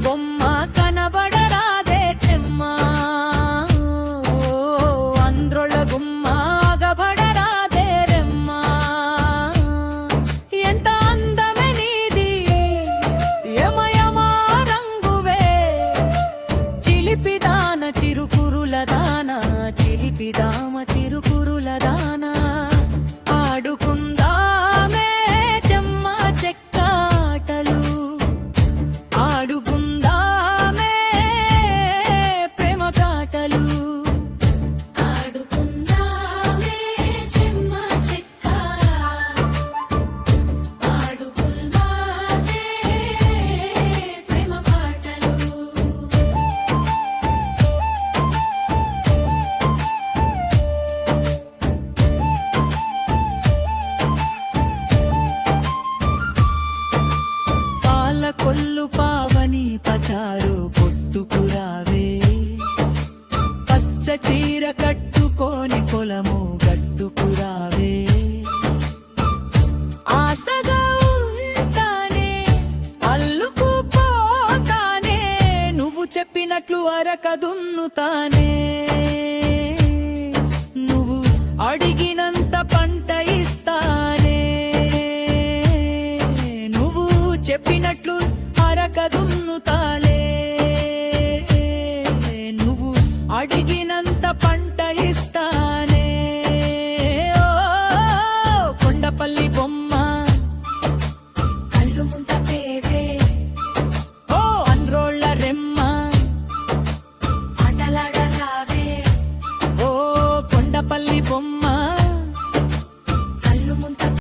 బొమ్మ కనబడరాదే చెమ్మ అంద్రొళ్ళ గుమ్మ ఆగబడరాదే రెమ్మ ఎంత అందమే నీది యమయమా రంగువే చిలిపిదాన చిరుకురుల దాన చిలిపిదామ చిరుకురుల దాన ఆడుకుందామే చెమ్మ చెక్కాటలు ఆడుకుందామే ప్రేమ కాటలు ఆడుకుందామే చెమ్మ చెక్క ఆడుకుందామే ప్రేమ పాటలు పాల కొల్లు పావని పచారు కొట్టుకురావే పచ్చ చీర కట్టుకొని పొలము గట్టుకురావే ఆసగా ఉంటానే అల్లుకుపోతానే నువ్వు చెప్పినట్లు అరక దున్నుతానే